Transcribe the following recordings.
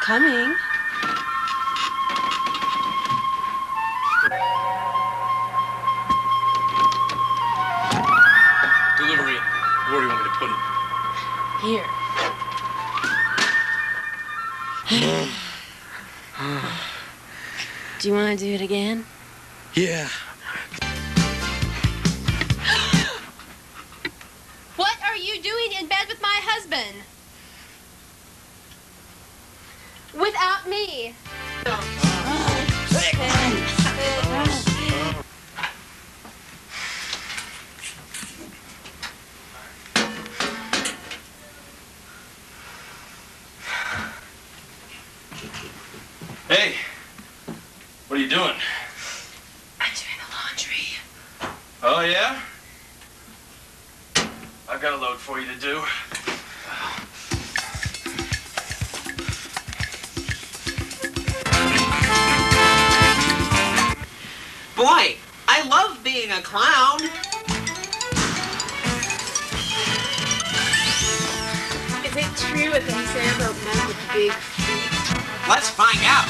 coming. Delivery. Where do you want me to put it? Here. Do you want to do it again? Yeah. What are you doing in bed with my husband? Without me. Hey, what are you doing? I'm doing the laundry. Oh, yeah? I've got a load for you to do. Boy, I love being a clown. Is it true what they say about men with big feet? Let's find out.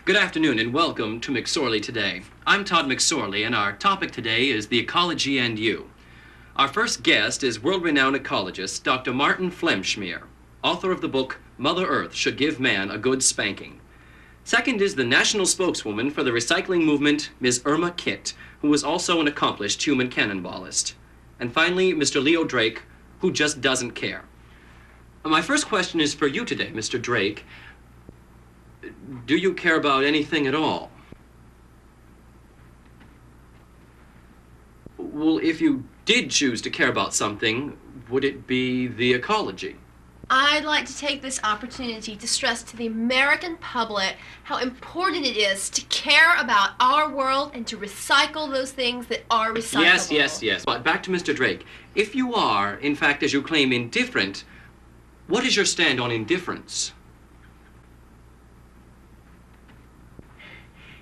Good afternoon and welcome to McSorley Today. I'm Todd McSorley and our topic today is the ecology and you. Our first guest is world-renowned ecologist Dr. Martin Flemschmier, author of the book Mother Earth Should Give Man a Good Spanking. Second is the national spokeswoman for the recycling movement, Ms. Irma Kitt, who is also an accomplished human cannonballist. And finally, Mr. Leo Drake, who just doesn't care. My first question is for you today, Mr. Drake. Do you care about anything at all? Well, if you did choose to care about something, would it be the ecology? I'd like to take this opportunity to stress to the American public how important it is to care about our world and to recycle those things that are recyclable. Yes. But back to Mr. Drake. If you are, in fact, as you claim, indifferent, what is your stand on indifference?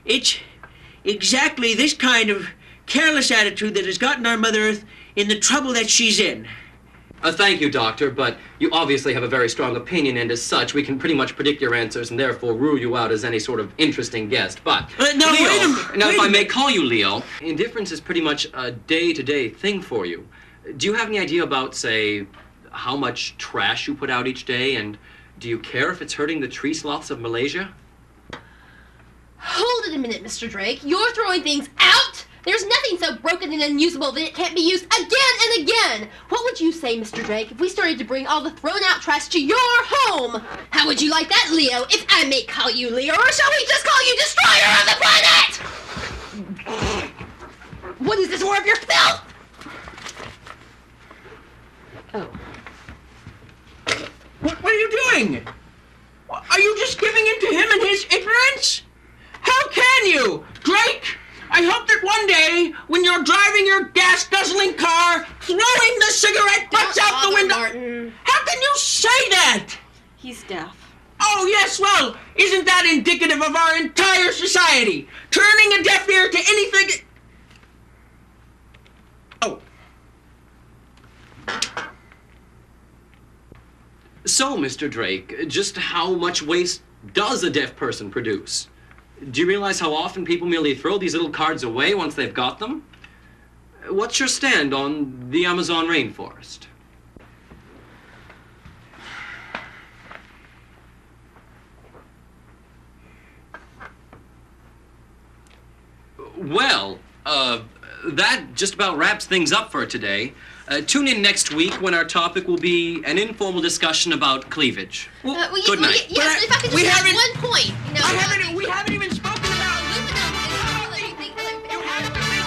It's exactly this kind of careless attitude that has gotten our Mother Earth in the trouble that she's in. Thank you, Doctor, but you obviously have a very strong opinion, and as such, we can pretty much predict your answers and therefore rule you out as any sort of interesting guest. But, now, Leo, wait a minute. Now, if I may call you Leo, indifference is pretty much a day-to-day thing for you. Do you have any idea about, say, how much trash you put out each day, and do you care if it's hurting the tree sloths of Malaysia? Hold it a minute, Mr. Drake. You're throwing things out? There's nothing so broken and unusable that it can't be used again and again. What would you say, Mr. Drake, if we started to bring all the thrown-out trash to your home? How would you like that, Leo, if I may call you Leo, or shall we just call you Destroyer of the Planet? What is this, more of your filth? Oh. throwing the cigarette butts out the window. Martin. How can you say that? He's deaf. Oh, yes, well, isn't that indicative of our entire society? Turning a deaf ear to anything... Oh. So, Mr. Drake, just how much waste does a deaf person produce? Do you realize how often people merely throw these little cards away once they've got them? What's your stand on the Amazon rainforest? Well, that just about wraps things up for today. Tune in next week when our topic will be an informal discussion about cleavage. Good night. Yes, if I could just add one point. You know, we haven't even spoken about... aluminum and all everything. You have to make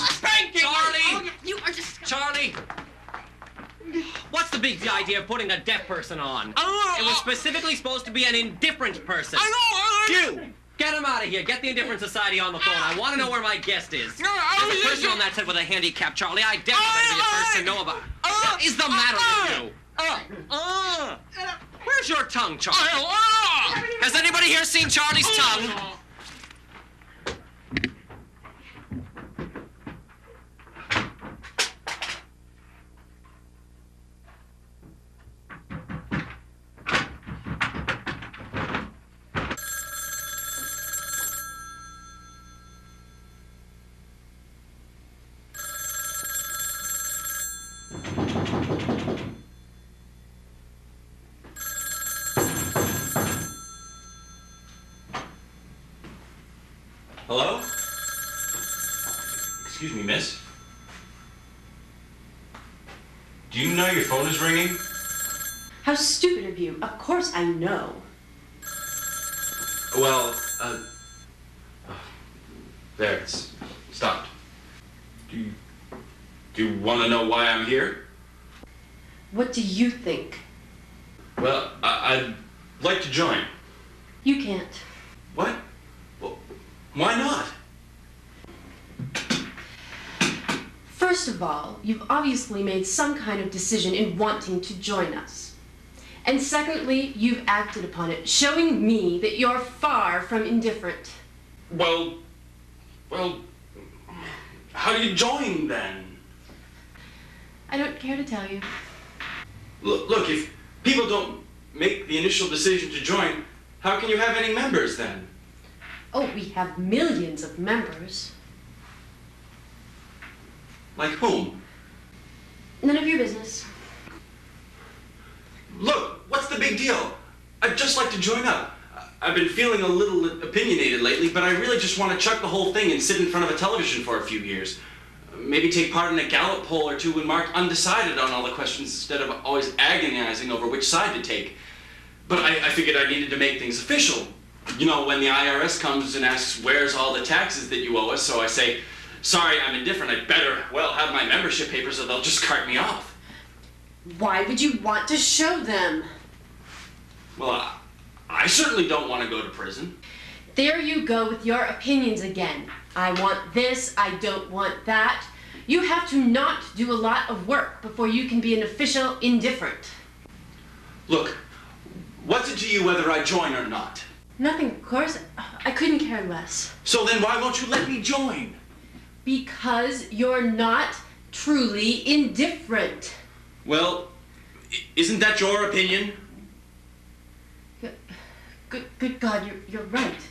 Spanking! Charlie! Oh, you are just... Charlie! What's the big idea of putting a deaf person on? It was specifically supposed to be an indifferent person. You! Get him out of here. Get the Indifferent Society on the phone. I want to know where my guest is. There's a person on that set with a handicap, Charlie. I definitely be the first to know about. What is the matter with you? Where's your tongue, Charlie? Has anybody here seen Charlie's tongue? Hello? Excuse me, miss? Do you know your phone is ringing? How stupid of you. Of course I know. Well, there, it's stopped. Do you want to know why I'm here? What do you think? Well, I'd like to join. You can't. What? Well, why not? First of all, you've obviously made some kind of decision in wanting to join us. And secondly, you've acted upon it, showing me that you're far from indifferent. Well, how do you join then? I don't care to tell you. Look, if people don't make the initial decision to join, how can you have any members then? Oh, we have millions of members. Like whom? None of your business. Look, what's the big deal? I'd just like to join up. I've been feeling a little opinionated lately, but I really just want to chuck the whole thing and sit in front of a television for a few years. Maybe take part in a Gallup poll or two and mark undecided on all the questions instead of always agonizing over which side to take. But I figured I needed to make things official. You know, when the IRS comes and asks, where's all the taxes that you owe us? So I say, sorry, I'm indifferent. I'd better, well, have my membership papers or they'll just cart me off. Why would you want to show them? Well, I certainly don't want to go to prison. There you go with your opinions again. I want this, I don't want that. You have to not do a lot of work before you can be an official indifferent. Look, what's it to you whether I join or not? Nothing, of course. I couldn't care less. So then why won't you let me join? Because you're not truly indifferent. Well, isn't that your opinion? Good God, you're right.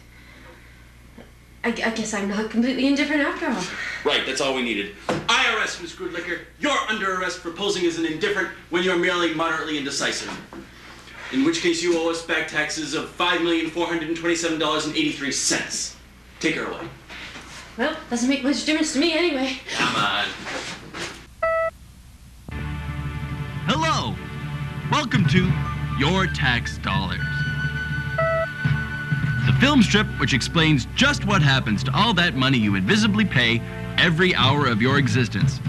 I guess I'm not completely indifferent after all. Right, that's all we needed. IRS, Miss Grudlicker, you're under arrest for posing as an indifferent when you're merely moderately indecisive. In which case you owe us back taxes of $5,427.83. Take her away. Well, doesn't make much difference to me anyway. Come on. Hello! Welcome to Your Tax Dollars. The film strip which explains just what happens to all that money you invisibly pay every hour of your existence.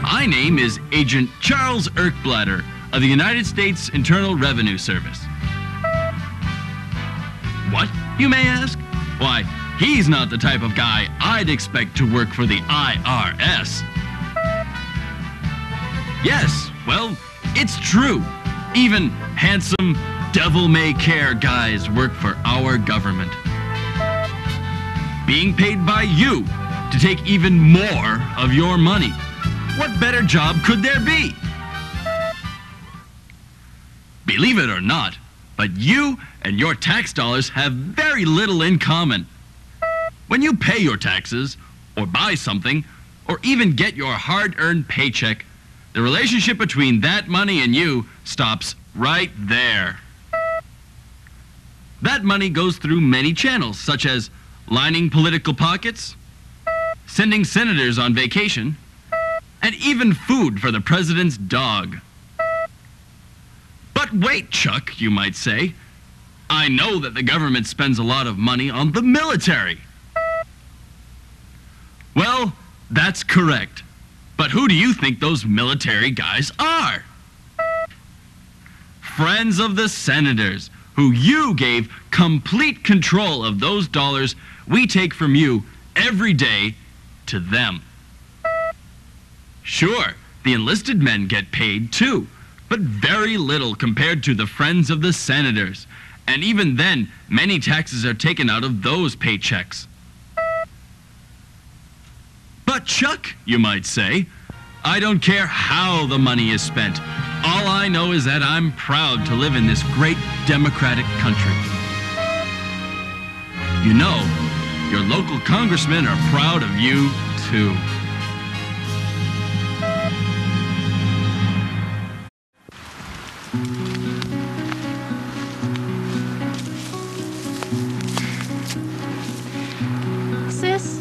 My name is Agent Charles Erkblatter of the United States Internal Revenue Service. What, you may ask? Why, he's not the type of guy I'd expect to work for the IRS. Yes, well, it's true. Even handsome, devil-may-care guys work for our government. Being paid by you to take even more of your money. What better job could there be? Believe it or not, but you and your tax dollars have very little in common. When you pay your taxes, or buy something, or even get your hard-earned paycheck, the relationship between that money and you stops right there. That money goes through many channels, such as lining political pockets, sending senators on vacation, and even food for the president's dog. But wait, Chuck, you might say. I know that the government spends a lot of money on the military. Well, that's correct. But who do you think those military guys are? Friends of the senators, who you gave complete control of those dollars we take from you every day to them. Sure, the enlisted men get paid too, but very little compared to the friends of the senators. And even then, many taxes are taken out of those paychecks. But Chuck, you might say, I don't care how the money is spent. All I know is that I'm proud to live in this great democratic country. You know, your local congressmen are proud of you, too. Sis,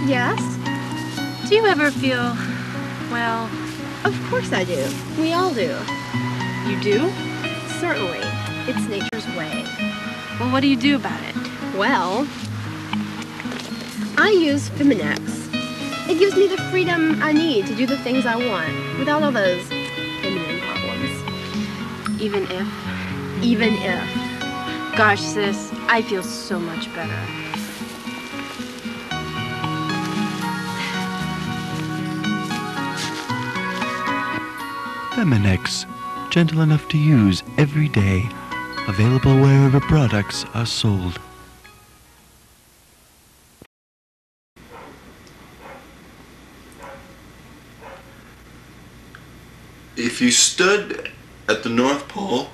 Yes? do you ever feel, well, Of course I do. We all do. you do? Certainly. It's nature's way. Well, what do you do about it? Well, I use Feminex. It gives me the freedom I need to do the things I want without all those feminine problems. Even if? Even if. Gosh, sis, I feel so much better. Feminex, gentle enough to use every day. Available wherever products are sold. If you stood at the North Pole,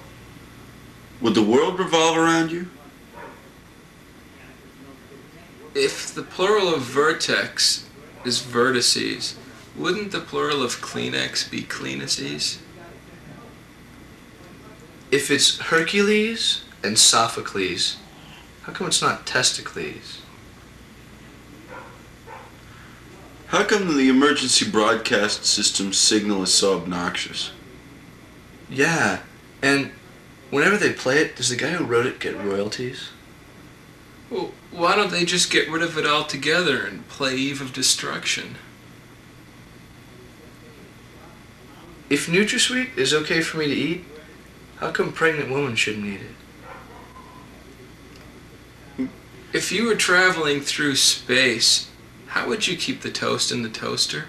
would the world revolve around you? If the plural of vertex is vertices, wouldn't the plural of Kleenex be Kleeneces? If it's Hercules and Sophocles, how come it's not Testicles? How come the emergency broadcast system signal is so obnoxious? Yeah, and whenever they play it, does the guy who wrote it get royalties? Well, why don't they just get rid of it altogether and play Eve of Destruction? If NutraSweet is okay for me to eat, how come pregnant women shouldn't eat it? If you were traveling through space, how would you keep the toast in the toaster?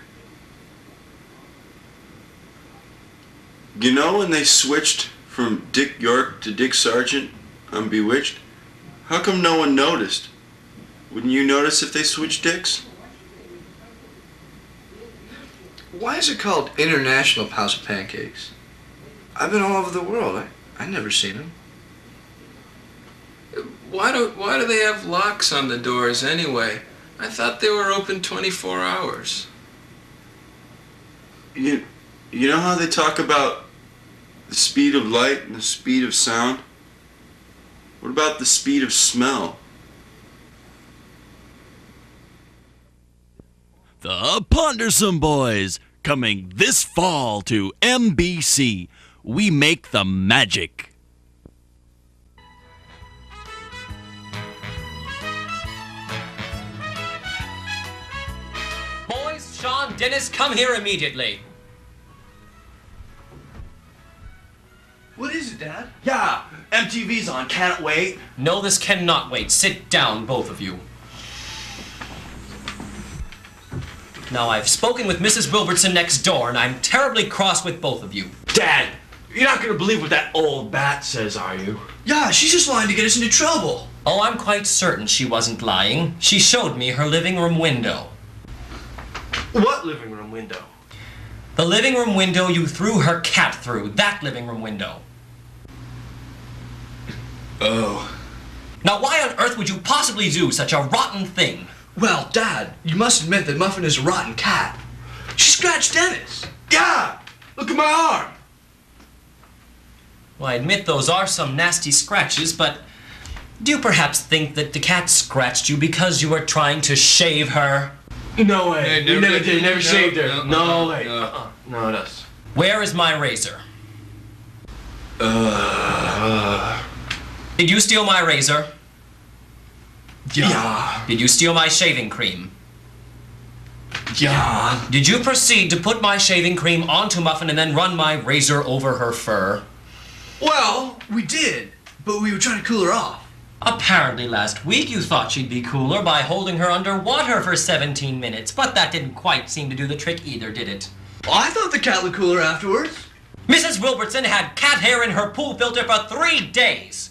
You know when they switched from Dick York to Dick Sargent on Bewitched? How come no one noticed? Wouldn't you notice if they switched dicks? Why is it called International House of Pancakes? I've been all over the world. I never seen them. Why do they have locks on the doors anyway? I thought they were open 24 hours. You know how they talk about the speed of light and the speed of sound? What about the speed of smell? The Pondersome Boys, coming this fall to MBC. We make the magic. Boys, Sean, Dennis, come here immediately. What is it, Dad? Yeah, MTV's on. Can't wait. No, this cannot wait. Sit down, both of you. Now, I've spoken with Mrs. Wilbertson next door, and I'm terribly cross with both of you. Dad, you're not gonna believe what that old bat says, are you? Yeah, she's just lying to get us into trouble. Oh, I'm quite certain she wasn't lying. She showed me her living room window. What living room window? The living room window you threw her cat through. That living room window. Oh. Now, why on earth would you possibly do such a rotten thing? Well, Dad, you must admit that Muffin is a rotten cat. She scratched Dennis. Yeah! Look at my arm! Well, I admit those are some nasty scratches, but do you perhaps think that the cat scratched you because you were trying to shave her? No way. Yeah, We never did. Never no, shaved her. no, No way. no. No, it does. Where is my razor? Did you steal my razor? Yeah. Did you steal my shaving cream? Yeah. Did you proceed to put my shaving cream onto Muffin and then run my razor over her fur? Well, we did, but we were trying to cool her off. Apparently last week you thought she'd be cooler by holding her underwater for 17 minutes, but that didn't quite seem to do the trick either, did it? Well, I thought the cat looked cooler afterwards. Mrs. Wilbertson had cat hair in her pool filter for 3 days.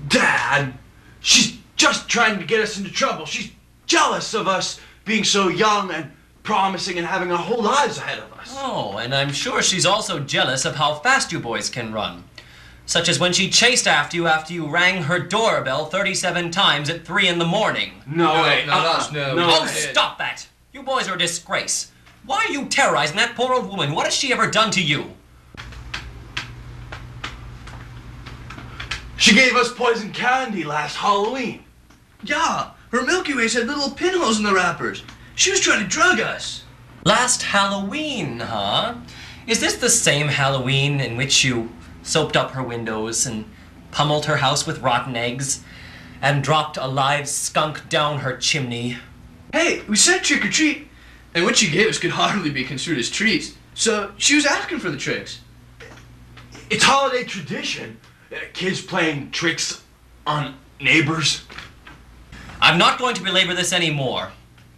Dad, she's just trying to get us into trouble. She's jealous of us being so young and promising and having our whole lives ahead of us. Oh, and I'm sure she's also jealous of how fast you boys can run. Such as when she chased after you rang her doorbell 37 times at 3 in the morning. No way. Not us, no. Oh, stop that! You boys are a disgrace. Why are you terrorizing that poor old woman? What has she ever done to you? She gave us poison candy last Halloween. Yeah, her Milky Ways had little pinholes in the wrappers. She was trying to drug us. Last Halloween, huh? Is this the same Halloween in which you soaped up her windows and pummeled her house with rotten eggs and dropped a live skunk down her chimney? Hey, we said trick or treat, and what she gave us could hardly be construed as treats. So she was asking for the tricks. It's holiday tradition. Kids playing tricks on neighbors. I'm not going to belabor this anymore.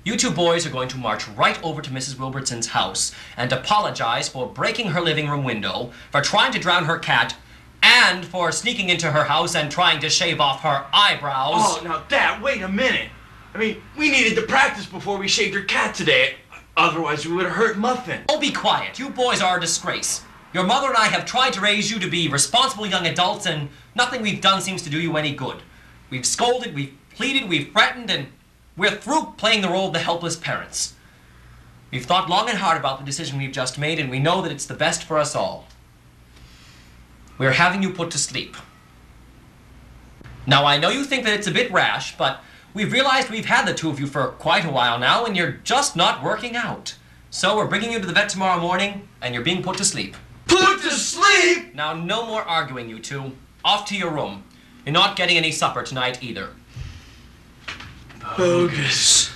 You two boys are going to march right over to Mrs. Wilbertson's house and apologize for breaking her living room window, for trying to drown her cat, and for sneaking into her house and trying to shave off her eyebrows. Oh, now, Dad, wait a minute. I mean, we needed to practice before we shaved her cat today. Otherwise, we would have hurt Muffin. Oh, be quiet. You boys are a disgrace. Your mother and I have tried to raise you to be responsible young adults, and nothing we've done seems to do you any good. We've scolded, we've pleaded, we've threatened, and we're through playing the role of the helpless parents. We've thought long and hard about the decision we've just made, and we know that it's the best for us all. We're having you put to sleep. Now, I know you think that it's a bit rash, but we've realized we've had the two of you for quite a while now, and you're just not working out. So we're bringing you to the vet tomorrow morning, and you're being put to sleep. Put to sleep? Now, no more arguing, you two. Off to your room. You're not getting any supper tonight either. Bogus.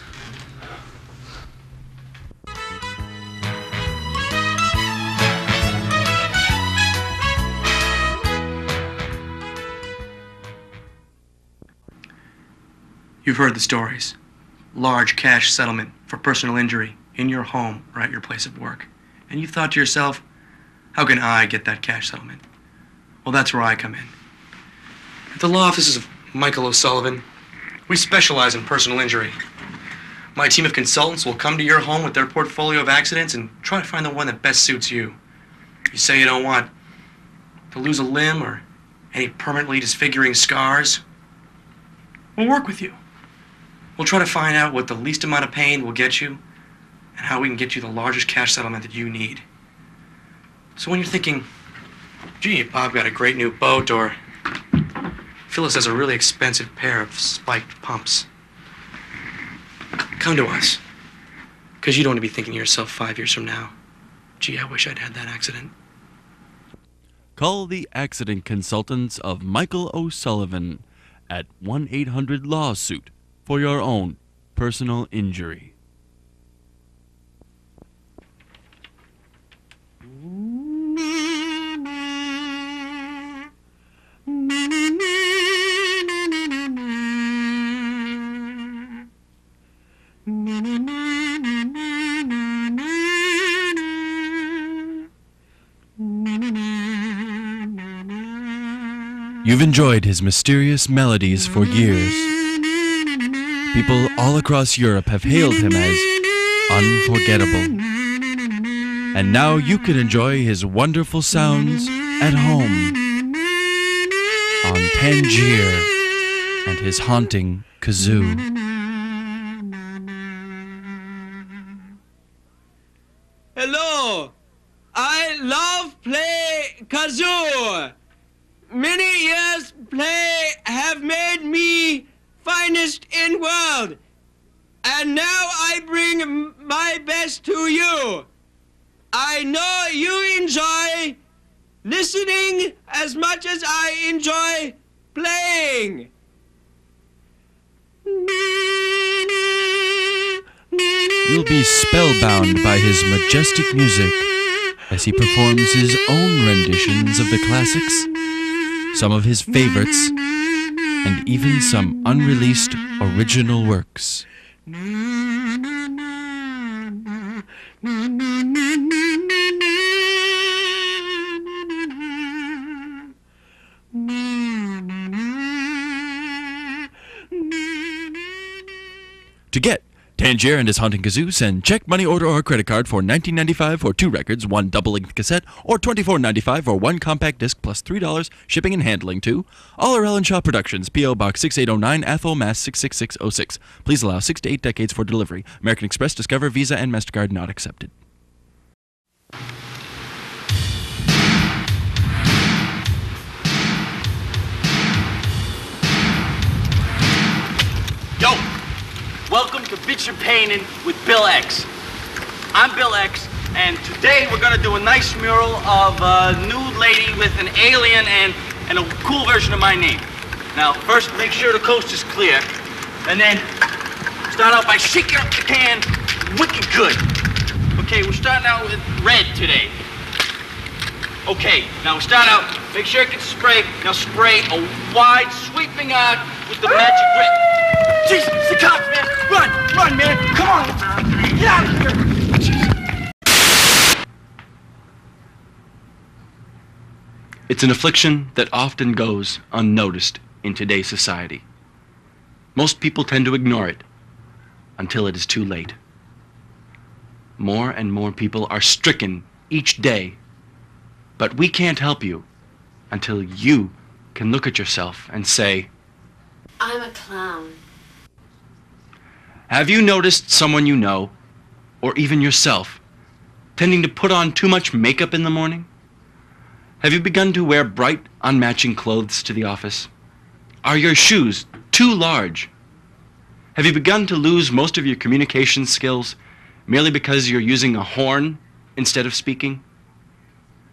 You've heard the stories. Large cash settlement for personal injury in your home or at your place of work. And you've thought to yourself, how can I get that cash settlement? Well, that's where I come in. At the law offices of Michael O'Sullivan, we specialize in personal injury. My team of consultants will come to your home with their portfolio of accidents and try to find the one that best suits you. You say you don't want to lose a limb or any permanently disfiguring scars. We'll work with you. We'll try to find out what the least amount of pain will get you and how we can get you the largest cash settlement that you need. So when you're thinking, gee, Bob got a great new boat, or Phyllis has a really expensive pair of spiked pumps, come to us. Because you don't want to be thinking to yourself 5 years from now, gee, I wish I'd had that accident. Call the accident consultants of Michael O'Sullivan at 1-800-LAWSUIT for your own personal injury. You've enjoyed his mysterious melodies for years. People all across Europe have hailed him as unforgettable. And now you can enjoy his wonderful sounds at home on Tangier and his haunting kazoo. Hello! I love play kazoo. Many years play have made me finest in world. And now I bring my best to you. I know you enjoy listening as much as I enjoy playing. You'll be spellbound by his majestic music as he performs his own renditions of the classics, some of his favorites, and even some unreleased original works. To get Tangier and his haunting kazoo, send check, money order, or credit card for $19.95 for 2 records, 1 double-length cassette, or $24.95 for 1 compact disc plus $3 shipping and handling to All Ellen Shaw Productions, P.O. Box 6809, Athol, Mass. 66606. Please allow 6 to 8 decades for delivery. American Express, Discover, Visa, and MasterCard not accepted. Yo! Welcome to Bitch and Painting with Bill X. I'm Bill X, and today we're gonna do a nice mural of a nude lady with an alien and a cool version of my name. Now, first make sure the coast is clear, and then start out by shaking up the can wicked good. Okay, we're starting out with red today. Okay, now we start out, make sure it gets sprayed. Now spray a wide sweeping arc with the magic red. Jesus, it's the cops, man! Run, man! Come on! Get out of here! Jesus. It's an affliction that often goes unnoticed in today's society. Most people tend to ignore it until it is too late. More and more people are stricken each day, but we can't help you until you can look at yourself and say, I'm a clown. have you noticed someone you know, or even yourself, tending to put on too much makeup in the morning? Have you begun to wear bright, unmatching clothes to the office? Are your shoes too large? Have you begun to lose most of your communication skills merely because you're using a horn instead of speaking?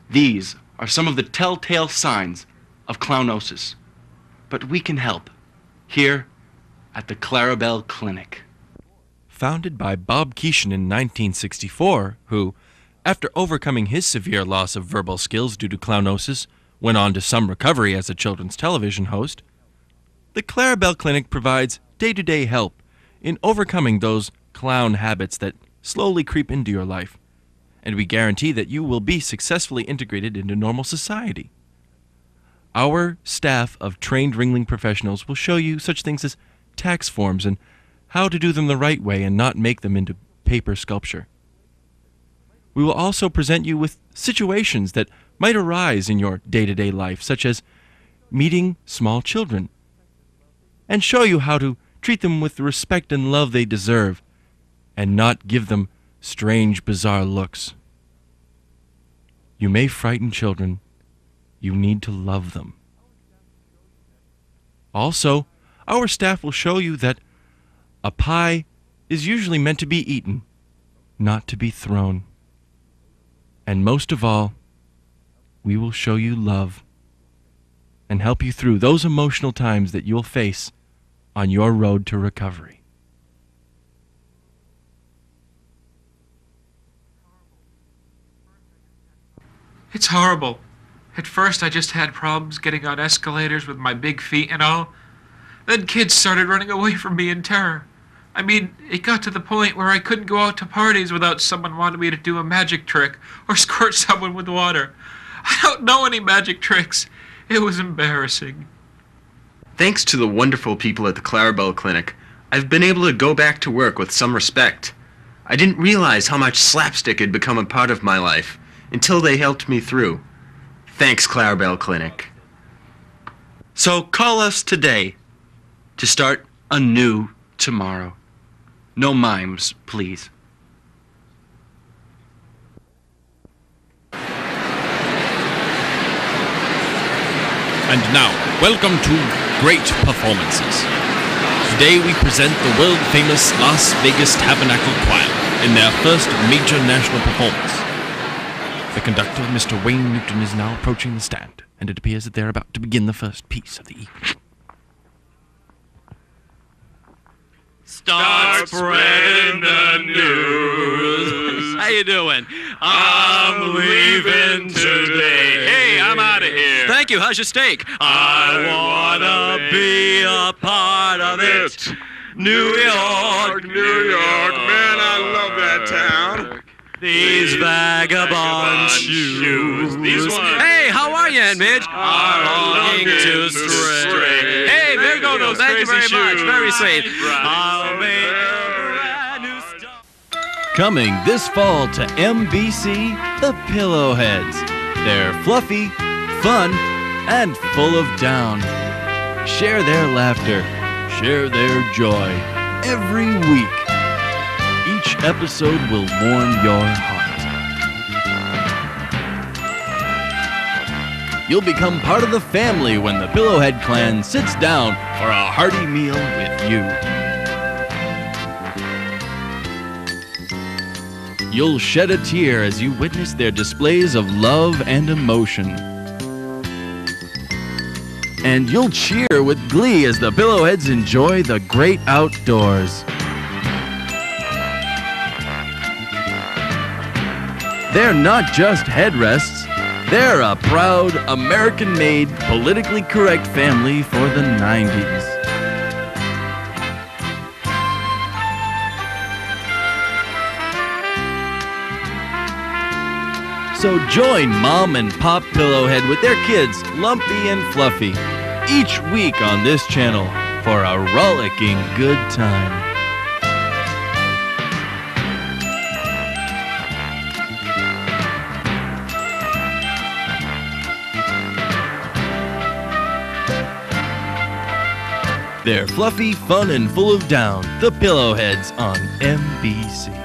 These are some of the telltale signs of clownosis, but we can help here at the Clarabelle Clinic. Founded by Bob Caron in 1964, who, after overcoming his severe loss of verbal skills due to clownosis, went on to some recovery as a children's television host, the Clarabelle Clinic provides day-to-day help in overcoming those clown habits that slowly creep into your life, and we guarantee that you will be successfully integrated into normal society. Our staff of trained Ringling professionals will show you such things as tax forms and how to do them the right way and not make them into paper sculpture. We will also present you with situations that might arise in your day-to-day life, such as meeting small children, and show you how to treat them with the respect and love they deserve and not give them strange, bizarre looks. You may frighten children. You need to love them. Also, our staff will show you that a pie is usually meant to be eaten, not to be thrown. And most of all, we will show you love and help you through those emotional times that you'll face on your road to recovery. It's horrible. At first, I just had problems getting on escalators with my big feet and all. Then kids started running away from me in terror. I mean, it got to the point where I couldn't go out to parties without someone wanting me to do a magic trick or squirt someone with water. I don't know any magic tricks. It was embarrassing. Thanks to the wonderful people at the Clarabelle Clinic, I've been able to go back to work with some respect. I didn't realize how much slapstick had become a part of my life until they helped me through. Thanks, Clarabelle Clinic. So call us today to start a new tomorrow. No mimes, please. And now, welcome to Great Performances. Today we present the world-famous Las Vegas Tabernacle Choir in their first major national performance. The conductor, Mr. Wayne Newton, is now approaching the stand, and it appears that they're about to begin the first piece of the evening. Start spreading the news. How you doing? I'm leaving today. Hey, I'm out of here. Thank you. How's your steak? I wanna be a part of it. New York, New York, man, I love that town. These vagabond shoes. These ones. Hey, how are you, Aunt Midge? Longing to stray. Hey, there go those. Thank you very much. Very sweet. I'll make Coming this fall to NBC, The Pillowheads. They're fluffy, fun, and full of down. Share their laughter, share their joy every week. Each episode will warm your heart. You'll become part of the family when the Pillowhead clan sits down for a hearty meal with you. You'll shed a tear as you witness their displays of love and emotion. And you'll cheer with glee as the Pillowheads enjoy the great outdoors. They're not just headrests, they're a proud, American-made, politically correct family for the 90s. So join Mom and Pop Pillowhead with their kids, Lumpy and Fluffy, each week on this channel for a rollicking good time. They're fluffy, fun, and full of down. The Pillowheads on NBC.